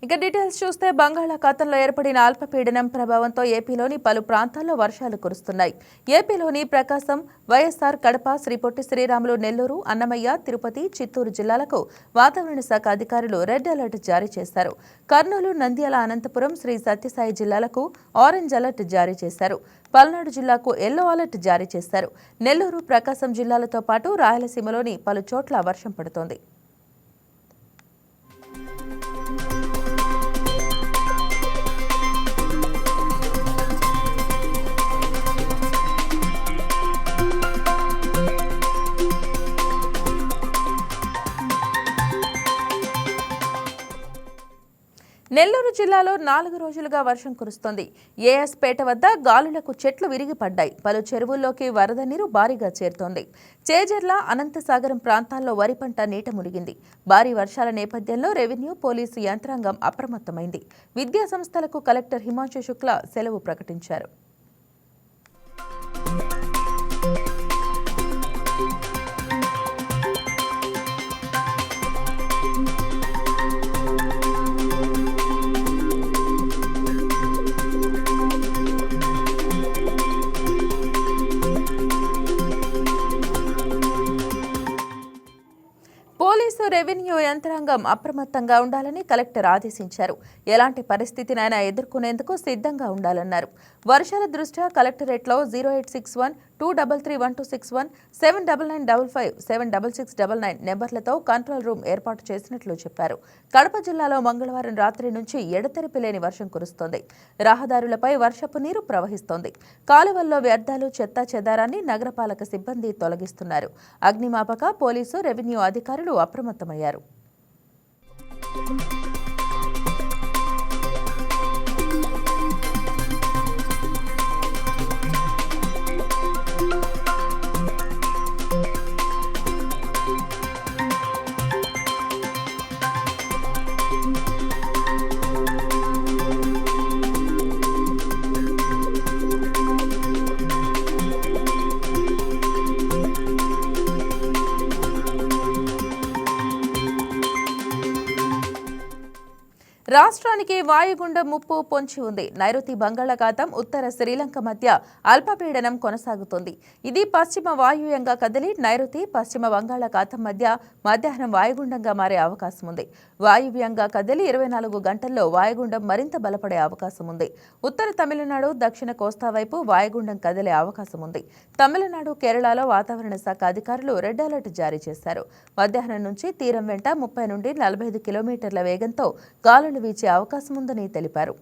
ఇక డీటెయిల్స్ చూస్తే బంగాళాఖాతంలో ఏర్పడిన అల్పపీడనం ప్రభావంతో ఏపీలోని పలు ప్రాంతాల్లో వర్షాలు కురుస్తున్నాయి. ఏపీలోని ప్రకాశం, వైఎస్ఆర్ కడప, శ్రీ పొట్టి శ్రీరాములు, నెల్లూరు, అన్నమయ్య, తిరుపతి, చిత్తూరు జిల్లాలకు వాతావరణ శాఖ అధికారులు రెడ్ అలర్ట్ జారీ చేశారు. కర్నూలు, నంద్యాల, అనంతపురం, శ్రీ సత్యసాయి జిల్లాలకు ఆరెంజ్ అలర్ట్ జారీ చేశారు. పల్నాడు జిల్లాకు ఎల్లో అలర్ట్ జారీ చేశారు. నెల్లూరు, ప్రకాశం జిల్లాలతో పాటు రాయలసీమలోని పలు చోట్ల వర్షం పడుతోంది. నెల్లూరు జిల్లాలో 4 రోజులుగా వర్షం కురుస్తోంది. ఏఎస్పేట వద్ద గాలులకు చెట్లు విరిగి పడ్డాయి. పలు చెరువుల్లోకి వరద నీరు భారీగా చేరుతోంది. చేజర్ల, అనంతసాగరం ప్రాంతాల్లో వరి పంట నీట మునిగింది. భారీ వర్షాల నేపథ్యంలో రెవెన్యూ, పోలీసు యంత్రాంగం అప్రమత్తమైంది. విద్యా సంస్థలకు కలెక్టర్ హిమాంశు శుక్లా సెలవు ప్రకటించారు. పోలీసు, రెవెన్యూ యంత్రాంగం అప్రమత్తంగా ఉండాలని కలెక్టర్ ఆదేశించారు. ఎలాంటి పరిస్థితినైనా ఎదుర్కొనేందుకు సిద్ధంగా ఉండాలన్నారు. వర్షాల దృష్ట్యా కలెక్టరేట్లో 0861 233 1261, 7995 76699 నెంబర్లతో కంట్రోల్ రూమ్ ఏర్పాటు చేసినట్లు చెప్పారు. కడప జిల్లాలో మంగళవారం రాత్రి నుంచి ఎడతెరిపి లేని వర్షం కురుస్తోంది. రహదారులపై వర్షపు నీరు ప్రవహిస్తోంది. కాలువల్లో వ్యర్థాలు, చెత్తా చెదారాన్ని నగరపాలక సిబ్బంది తొలగిస్తున్నారు. అగ్నిమాపక, పోలీసు, రెవెన్యూ అధికారులు అప్రమత్తమయ్యారు. రాష్ట్రానికి వాయుగుండం ముప్పు పొంచి ఉంది. నైరుతి బంగాళాఖాతం, ఉత్తర శ్రీలంక మధ్య అల్పపీడనం కొనసాగుతోంది. ఇది పశ్చిమ వాయువ్యంగా కదిలి నైరుతి, పశ్చిమ బంగాళాఖాతం మధ్య మధ్యాహ్నం వాయుగుండంగా మారే అవకాశం ఉంది. వాయువ్యంగా కదిలి 24 గంటల్లో వాయుగుండం మరింత బలపడే అవకాశం ఉంది. ఉత్తర తమిళనాడు, దక్షిణ కోస్తా వైపు వాయుగుండం కదిలే అవకాశం ఉంది. తమిళనాడు, కేరళలో వాతావరణ శాఖ అధికారులు రెడ్ అలర్ట్ జారీ చేశారు. మధ్యాహ్నం నుంచి తీరం వెంట 30 నుండి 45 కిలోమీటర్ల వేగంతో గాలులు వీచే అవకాశం ఉందని తెలిపారు.